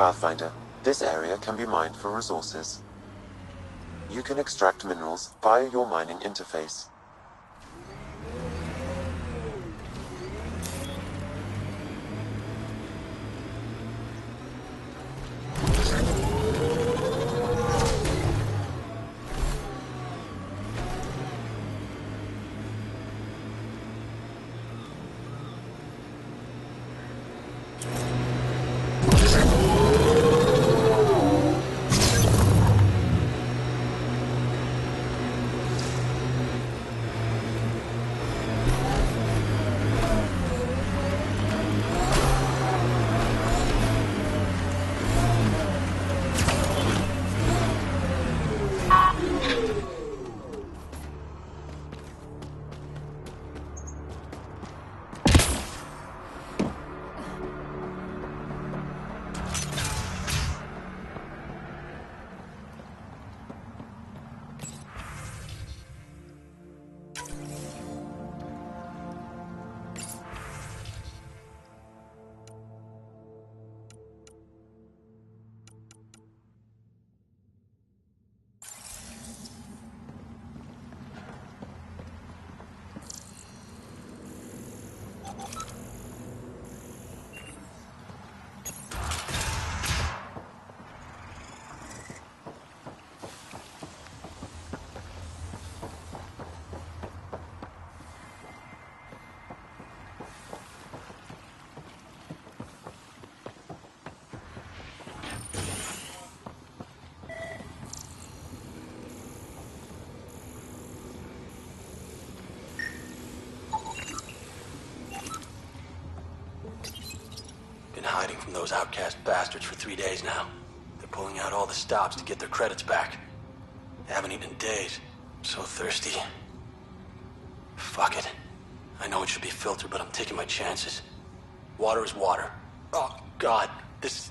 Pathfinder, this area can be mined for resources. You can extract minerals via your mining interface. Hiding from those outcast bastards for 3 days now. They're pulling out all the stops to get their credits back. They haven't eaten in days. So thirsty. Fuck it. I know it should be filtered, but I'm taking my chances. Water is water. Oh, God. This...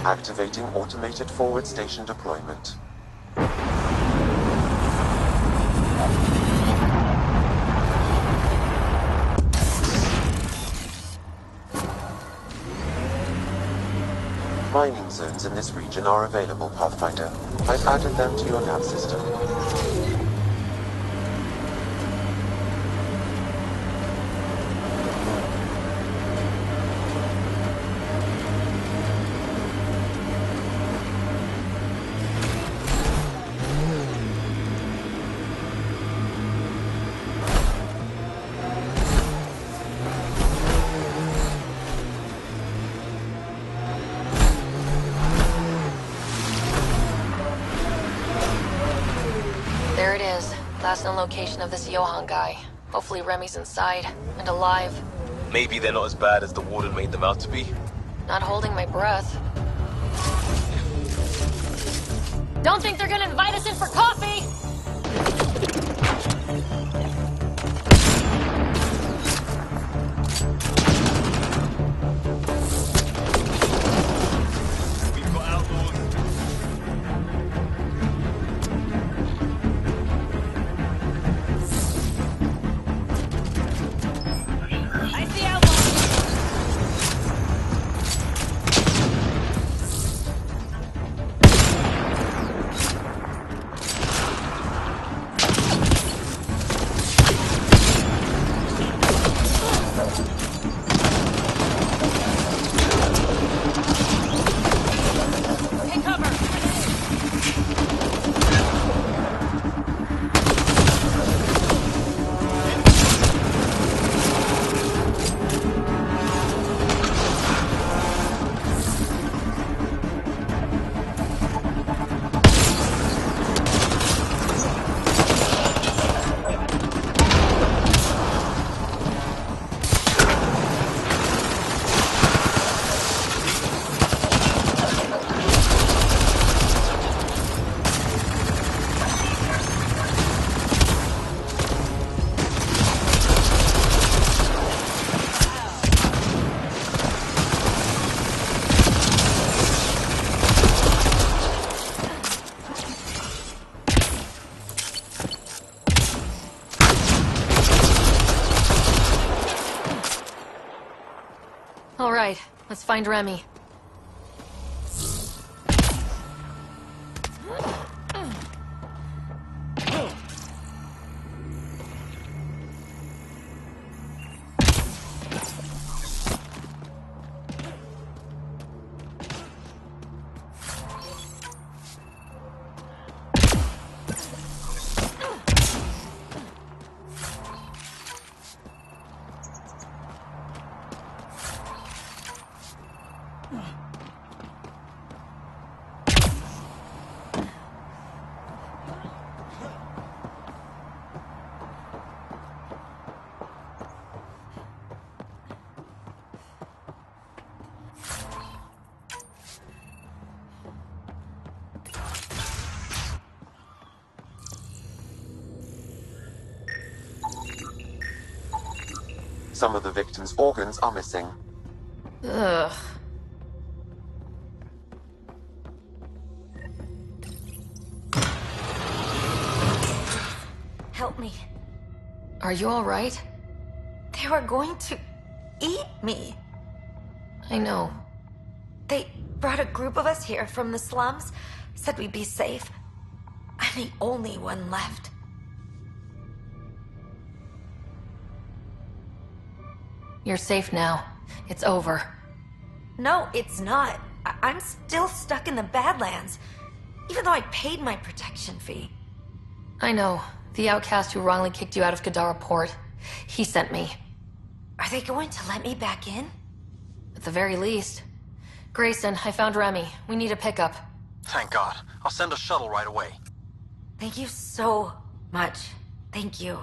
Activating automated forward station deployment. Mining zones in this region are available, Pathfinder. I've added them to your nav system. There it is. Last known location of this Johan guy. Hopefully Remy's inside and alive. Maybe they're not as bad as the Warden made them out to be. Not holding my breath. Don't think they're gonna invite us in for coffee! We've got outlaws. I see outlaws! Take cover! All right, let's find Remy. Some of the victim's organs are missing. Ugh. Help me. Are you all right? They were going to eat me. I know. They brought a group of us here from the slums, said we'd be safe. I'm the only one left. You're safe now. It's over. No, it's not. I'm still stuck in the Badlands, even though I paid my protection fee. I know. The outcast who wrongly kicked you out of Kadara Port. He sent me. Are they going to let me back in? At the very least. Grayson, I found Remy. We need a pickup. Thank God. I'll send a shuttle right away. Thank you so much. Thank you.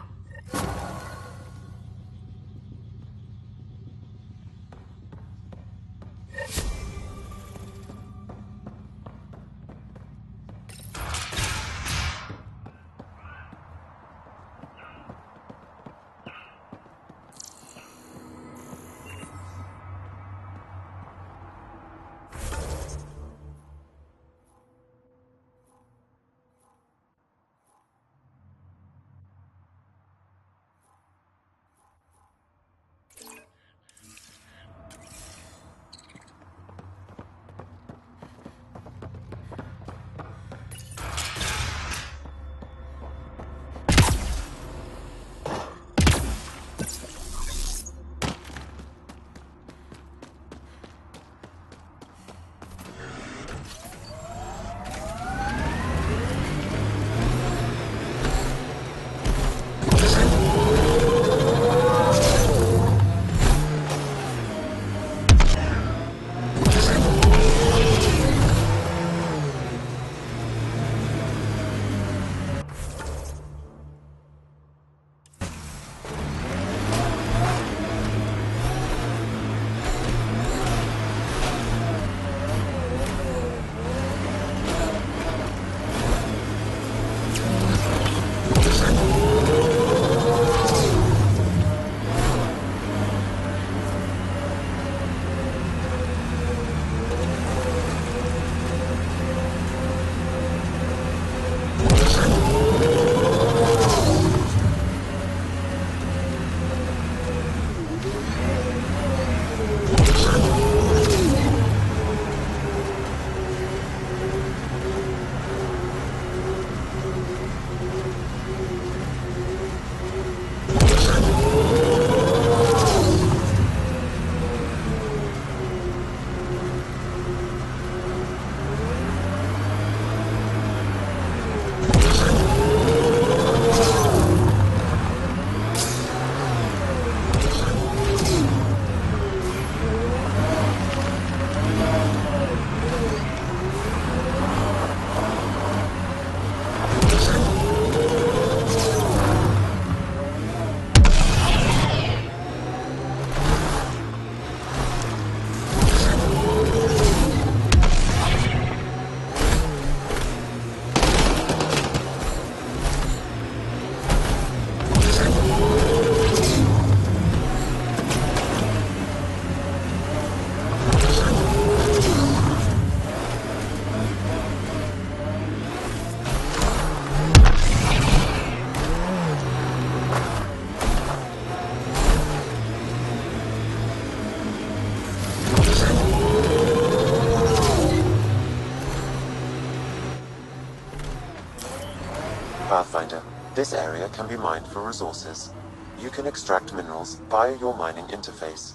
Pathfinder, this area can be mined for resources. You can extract minerals via your mining interface.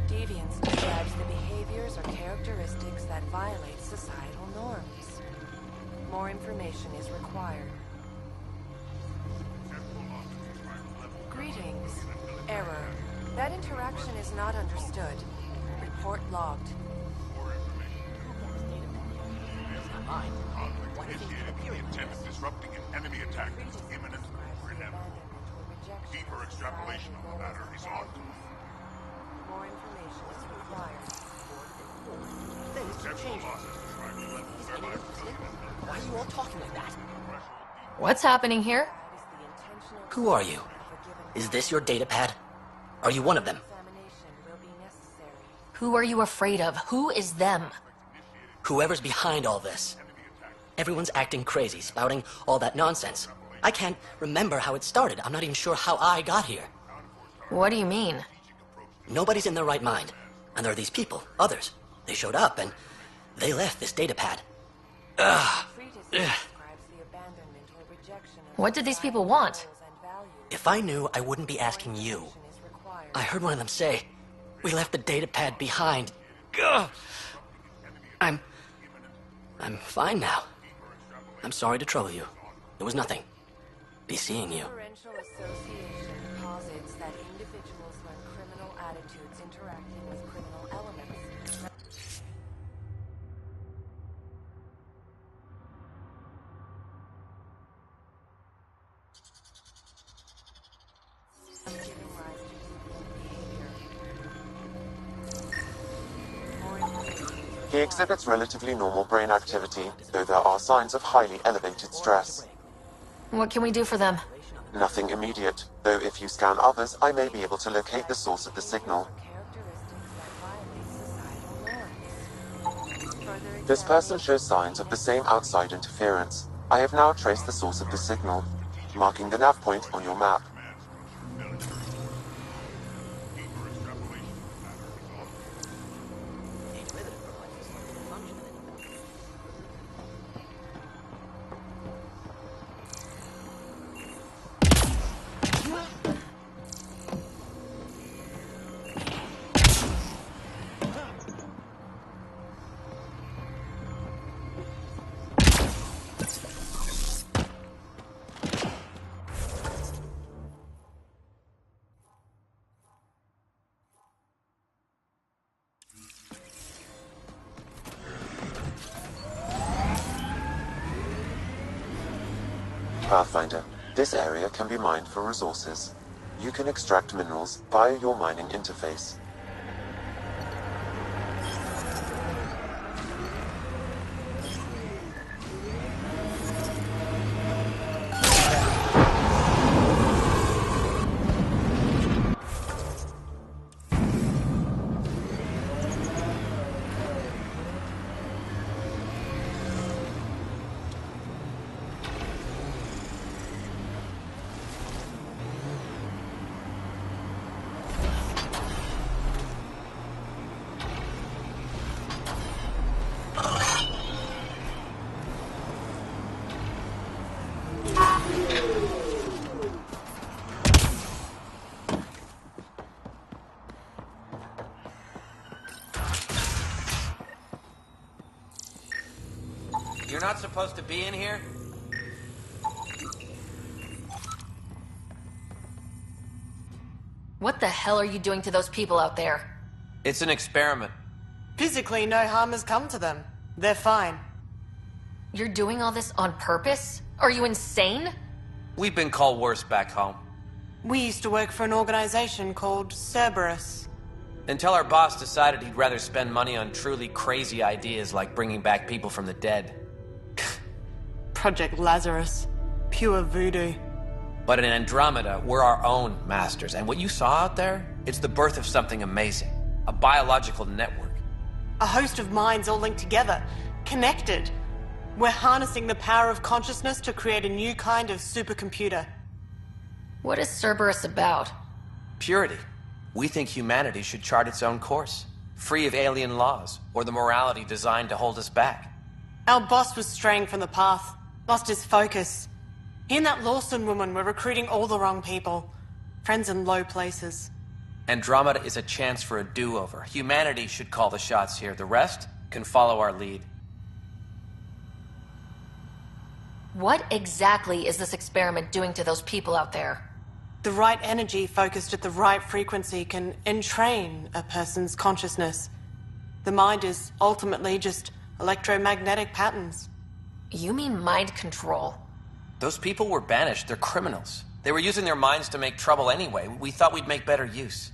Deviance describes the behaviors or characteristics that violate societal norms. More information is required. Greetings. Error. That interaction is not understood. Report logged. The intent of disrupting an enemy attack is imminent or inevitable. Deeper extrapolation of the matter is ongoing. More information is required. Several losses described the level of thermite resilience. Why are you all talking like that? What's happening here? Who are you? Is this your data pad? Are you one of them? Examination will be necessary. Who are you afraid of? Who is them? Whoever's behind all this. Everyone's acting crazy, spouting all that nonsense. I can't remember how it started. I'm not even sure how I got here. What do you mean? Nobody's in their right mind. And there are these people, others. They showed up and they left this data pad. Ugh. Treatise describes the abandonment or rejection of What did these people want? morals and values. If I knew, I wouldn't be asking you. Information is required. I heard one of them say, we left the data pad behind. Ugh. I'm fine now. I'm sorry to trouble you. It was nothing. Be seeing you. Differential association posits that individuals learn criminal attitudes interacting with criminal elements. Giving rise to deviant behavior. More information. He exhibits relatively normal brain activity, though there are signs of highly elevated stress. What can we do for them? Nothing immediate, though if you scan others, I may be able to locate the source of the signal. Characteristics that violate societal norms. Further This person shows signs of the same outside interference. I have now traced the source of the signal, marking the nav point on your map. Pathfinder, this area can be mined for resources. You can extract minerals via your mining interface. You're not supposed to be in here? What the hell are you doing to those people out there? It's an experiment. Physically, no harm has come to them. They're fine. You're doing all this on purpose? Are you insane? We've been called worse back home. We used to work for an organization called Cerberus. Until our boss decided he'd rather spend money on truly crazy ideas like bringing back people from the dead. Project Lazarus. Pure voodoo. But in Andromeda, we're our own masters, and what you saw out there, it's the birth of something amazing. A biological network. A host of minds all linked together, connected. We're harnessing the power of consciousness to create a new kind of supercomputer. What is Cerberus about? Purity. We think humanity should chart its own course, free of alien laws or the morality designed to hold us back. Our boss was straying from the path, lost his focus. He and that Lawson woman were recruiting all the wrong people. Friends in low places. Andromeda is a chance for a do-over. Humanity should call the shots here. The rest can follow our lead. What exactly is this experiment doing to those people out there? The right energy focused at the right frequency can entrain a person's consciousness. The mind is ultimately just electromagnetic patterns. You mean mind control? Those people were banished. They're criminals. They were using their minds to make trouble anyway. We thought we'd make better use.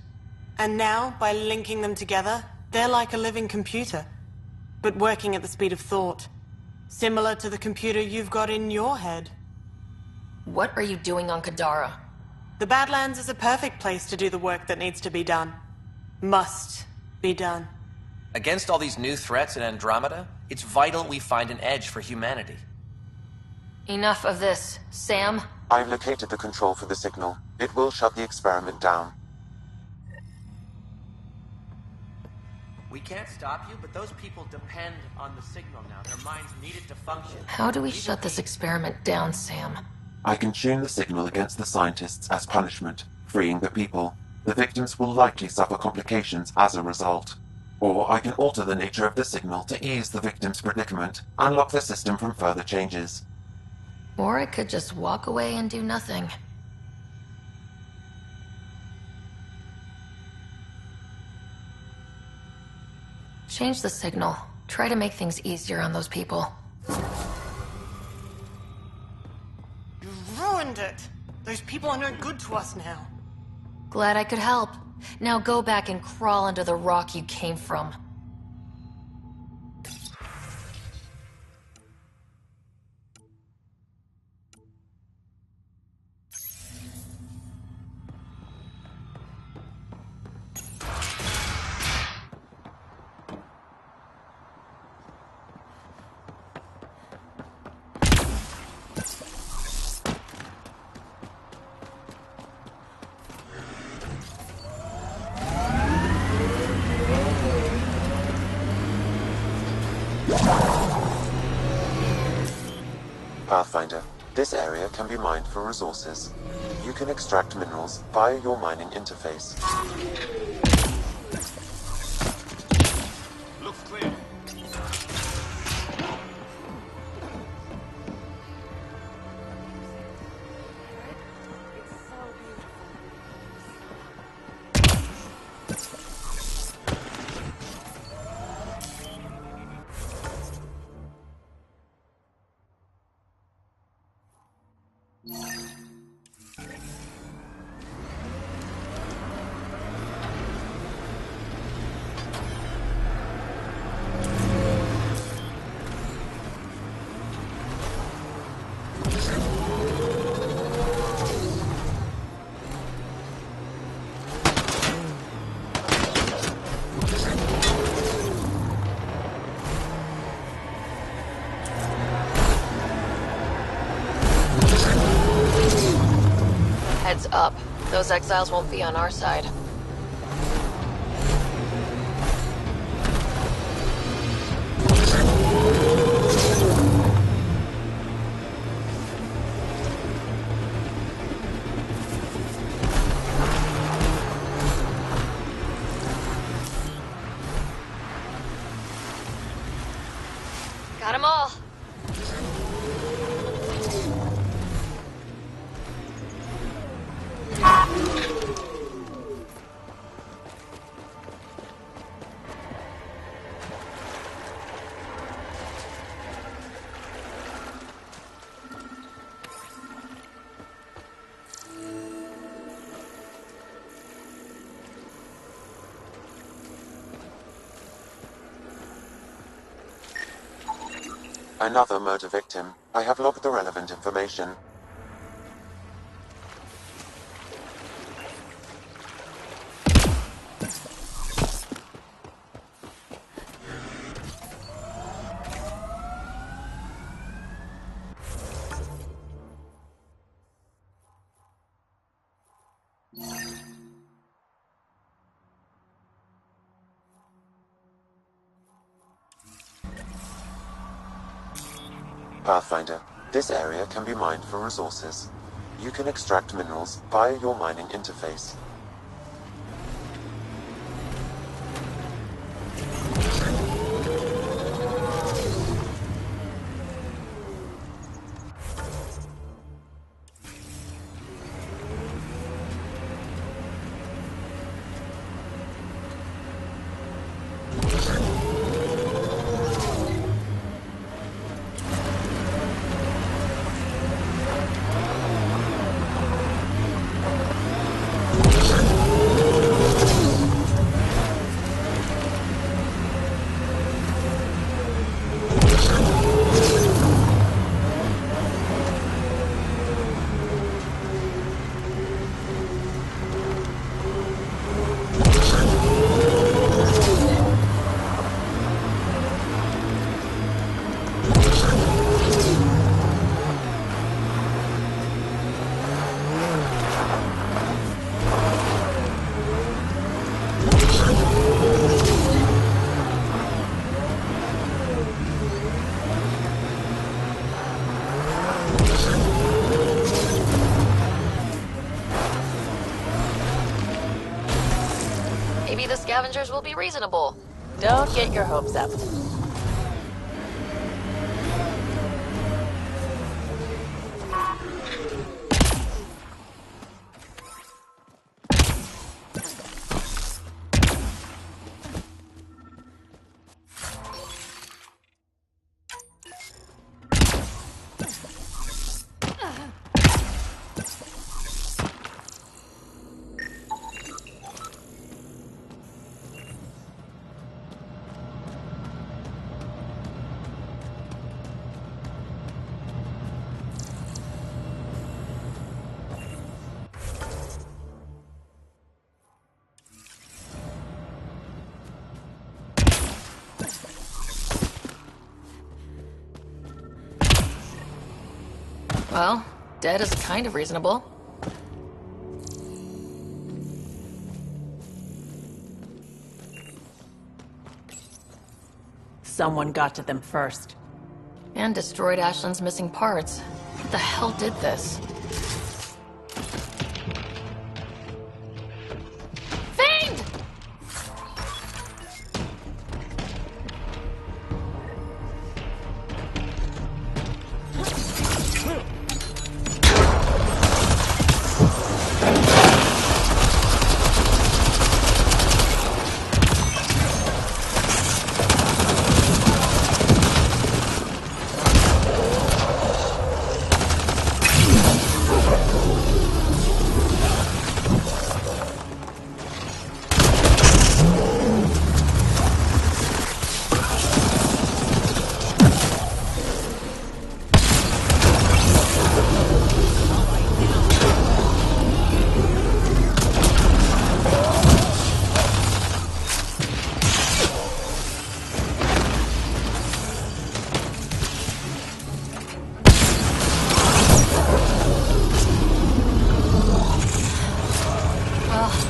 And now, by linking them together, they're like a living computer, but working at the speed of thought. Similar to the computer you've got in your head. What are you doing on Kadara? The Badlands is a perfect place to do the work that needs to be done. Must be done. Against all these new threats in Andromeda, it's vital we find an edge for humanity. Enough of this. Sam? I've located the control for the signal. It will shut the experiment down. We can't stop you, but those people depend on the signal now. Their minds need it to function. How do we shut this experiment down, Sam? I can tune the signal against the scientists as punishment, freeing the people. The victims will likely suffer complications as a result. Or I can alter the nature of the signal to ease the victim's predicament, unlock the system from further changes. Or I could just walk away and do nothing. Change the signal. Try to make things easier on those people. You ruined it! Those people are no good to us now. Glad I could help. Now go back and crawl under the rock you came from. Pathfinder, this area can be mined for resources. You can extract minerals via your mining interface. Looks clear. It's so beautiful. Heads up. Those exiles won't be on our side. Got 'em all. Another murder victim. I have logged the relevant information. Pathfinder, this area can be mined for resources. You can extract minerals via your mining interface. Maybe the scavengers will be reasonable. Don't get your hopes up. Well, dead is kind of reasonable. Someone got to them first. And destroyed Ashland's missing parts. What the hell did this? Fiend!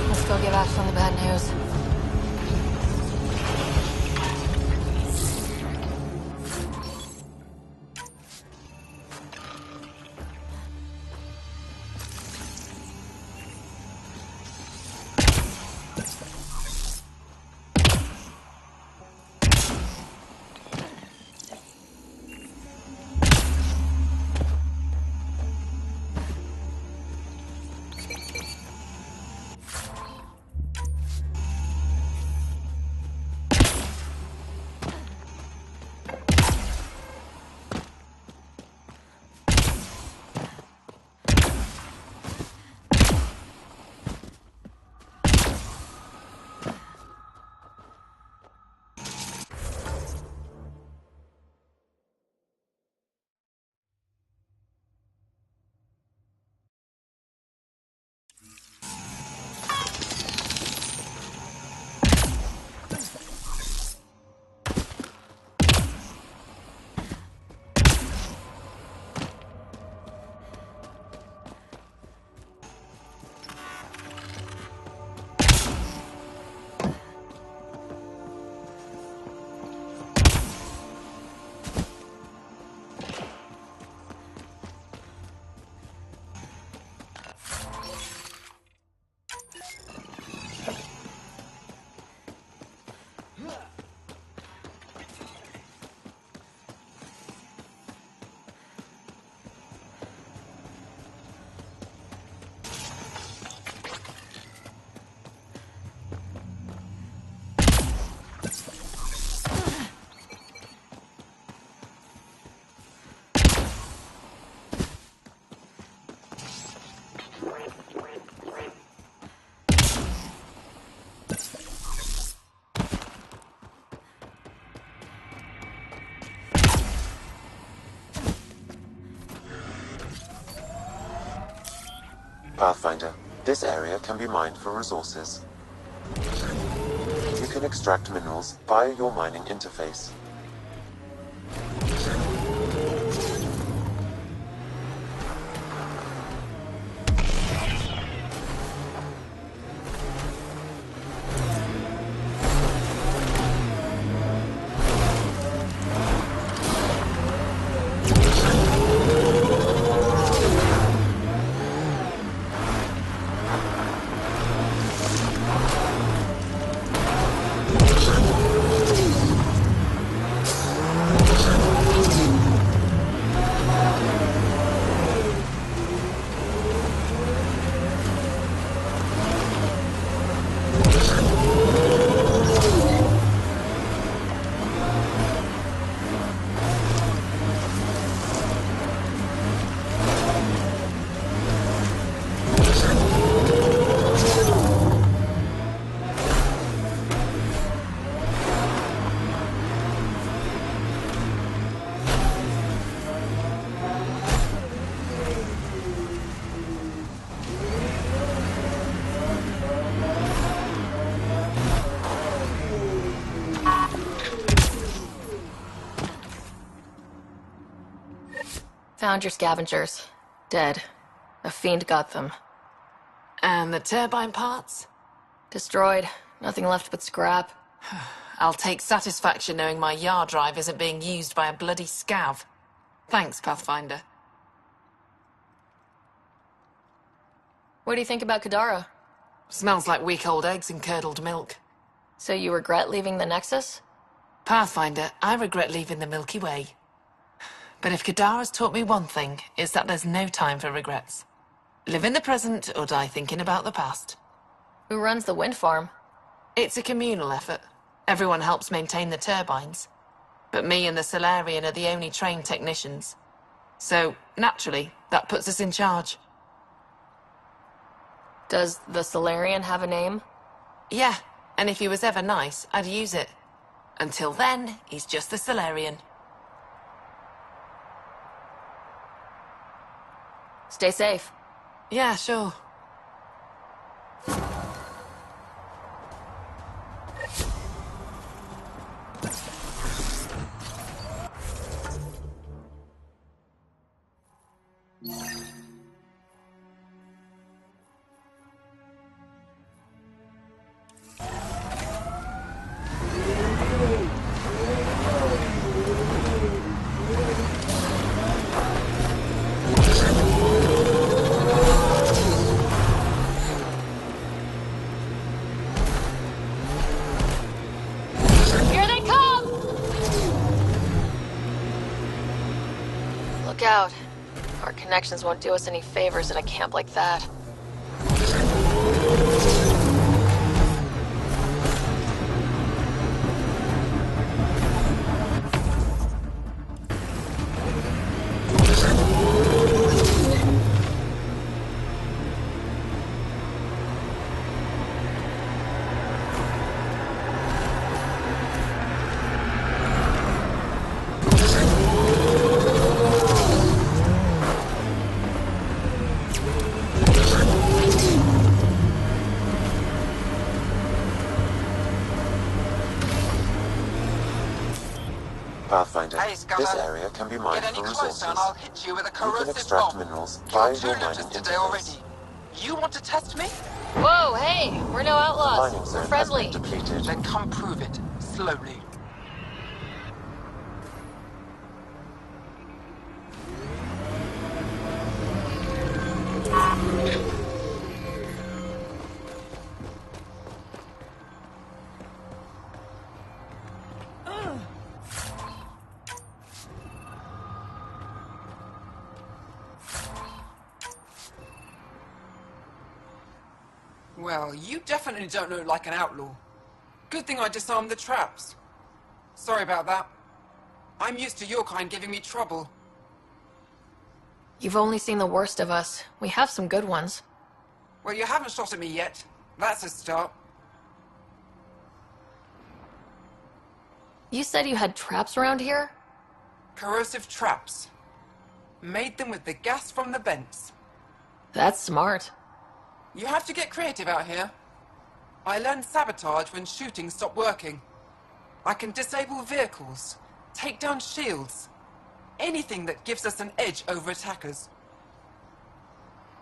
Let's go give Ashland the bad news. Pathfinder, this area can be mined for resources. You can extract minerals via your mining interface. Found your scavengers. Dead. A fiend got them. And the turbine parts? Destroyed. Nothing left but scrap. I'll take satisfaction knowing my yard drive isn't being used by a bloody scav. Thanks, Pathfinder. What do you think about Kadara? Smells like week old eggs and curdled milk. So you regret leaving the Nexus? Pathfinder, I regret leaving the Milky Way. But if Kadara's taught me one thing, it's that there's no time for regrets. Live in the present or die thinking about the past. Who runs the wind farm? It's a communal effort. Everyone helps maintain the turbines. But me and the Solarian are the only trained technicians. So, naturally, that puts us in charge. Does the Solarian have a name? Yeah, and if he was ever nice, I'd use it. Until then, he's just the Solarian. Stay safe. Yeah, sure. Look out. Our connections won't do us any favors at a camp like that. Pathfinder, Hey, this Scudder. area can be mined Get any for closer resources. and I'll hit you with a You can corrosive extract bomb. minerals via Killed 2 your mining looters today interface. already. You want to test me? Whoa, hey! We're no outlaws. Mining We're zone has friendly. been depleted. Then come prove it, slowly. Well, you definitely don't look like an outlaw. Good thing I disarmed the traps. Sorry about that. I'm used to your kind giving me trouble. You've only seen the worst of us. We have some good ones. Well, you haven't shot at me yet. That's a start. You said you had traps around here? Corrosive traps. Made them with the gas from the vents. That's smart. You have to get creative out here. I learned sabotage when shooting stopped working. I can disable vehicles, take down shields, anything that gives us an edge over attackers.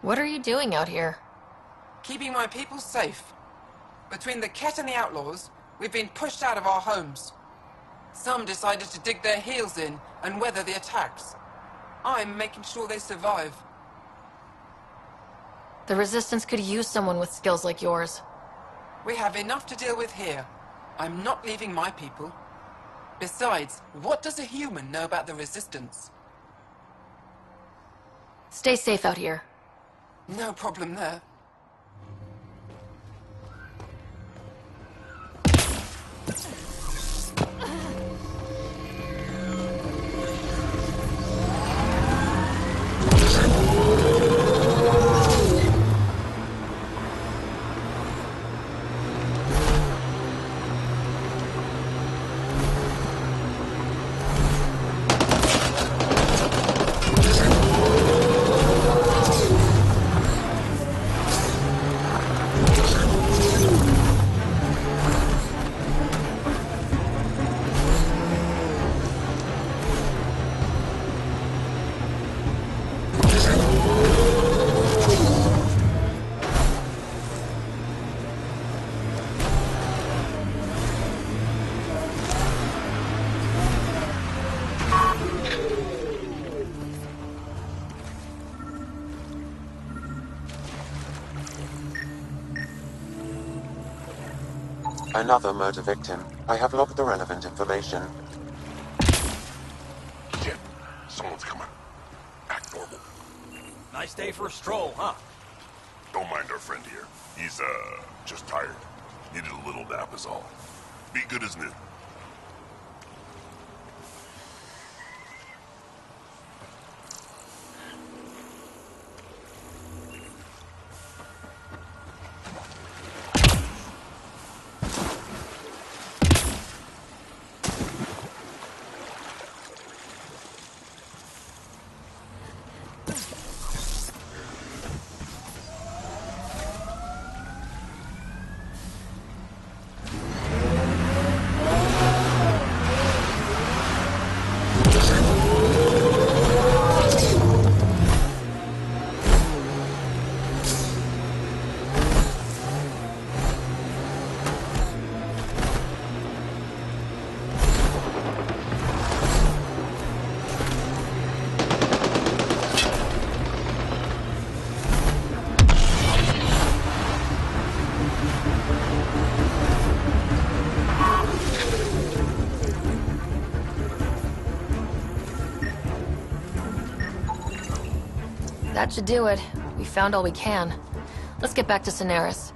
What are you doing out here? Keeping my people safe. Between the Ket and the outlaws, we've been pushed out of our homes. Some decided to dig their heels in and weather the attacks. I'm making sure they survive. The Resistance could use someone with skills like yours. We have enough to deal with here. I'm not leaving my people. Besides, what does a human know about the Resistance? Stay safe out here. No problem there. Another murder victim. I have logged the relevant information. Jim, someone's coming. Act normal. Nice day for a stroll, huh? Don't mind our friend here. He's, just tired. Needed a little nap is all. Be good as new. That should do it. We found all we can. Let's get back to Sonaris.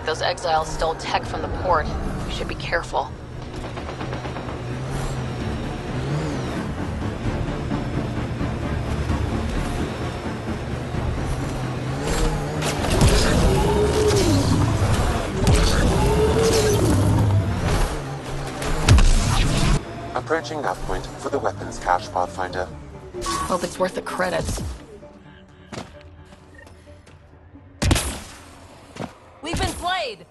Those exiles stole tech from the port. We should be careful. Approaching nav point for the weapons cache, Pathfinder. Hope it's worth the credits. We've been played!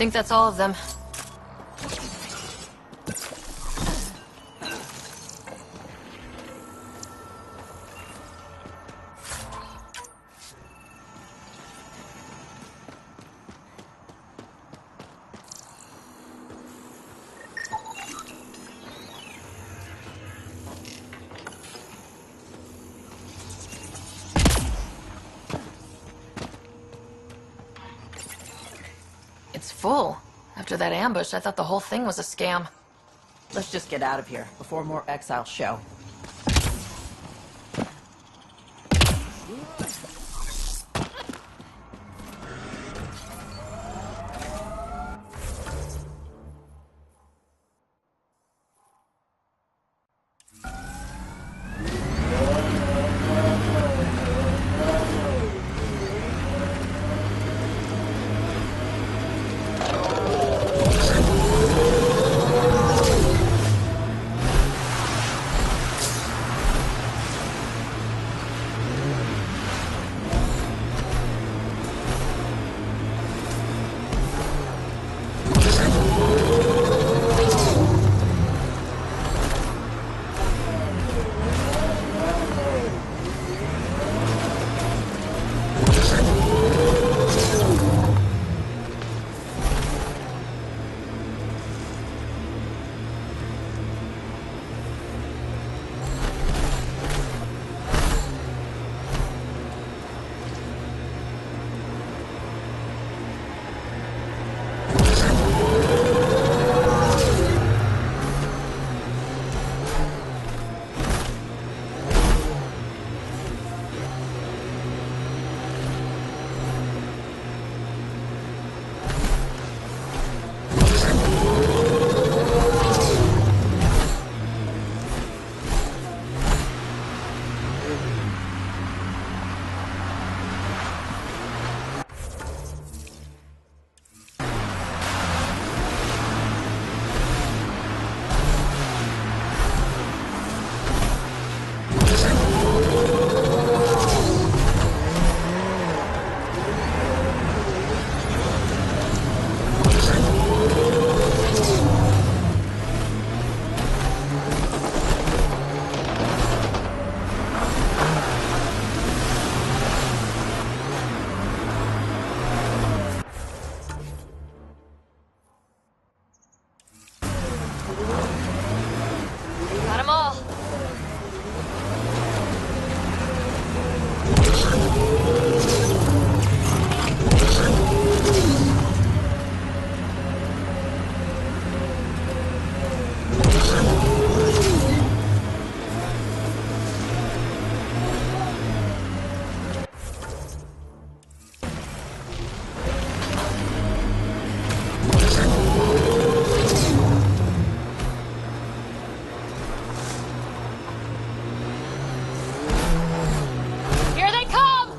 think that's all of them. It's full. After that ambush, I thought the whole thing was a scam. Let's just get out of here before more exiles show. Got 'em all. Here they come!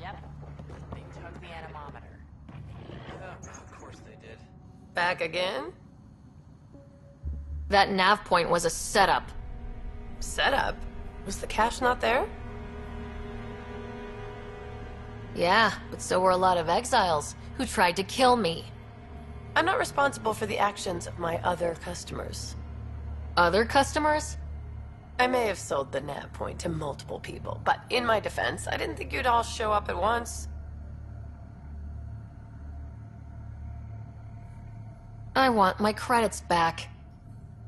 Yep. They took the anemometer. Of course they did. Back again? That nav point was a setup. Setup? Was the cache not there? Yeah, but so were a lot of exiles who tried to kill me. I'm not responsible for the actions of my other customers. Other customers? I may have sold the nav point to multiple people, but in my defense, I didn't think you'd all show up at once. I want my credits back.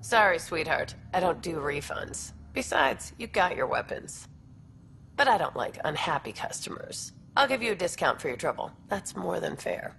Sorry, sweetheart. I don't do refunds. Besides, you got your weapons. But I don't like unhappy customers. I'll give you a discount for your trouble. That's more than fair.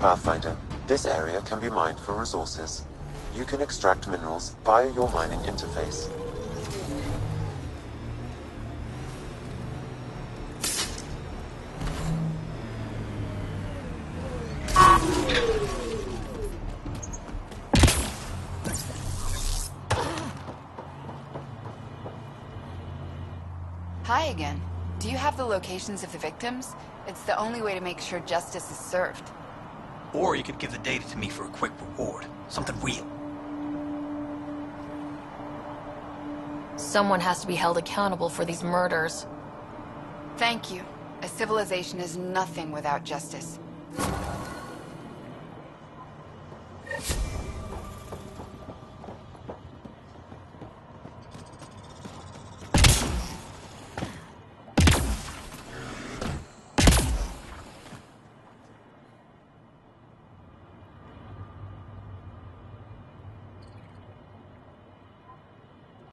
Pathfinder, this area can be mined for resources. You can extract minerals via your mining interface. Hi again. Do you have the locations of the victims? It's the only way to make sure justice is served. Or you could give the data to me for a quick reward. Something real. Someone has to be held accountable for these murders. Thank you. A civilization is nothing without justice.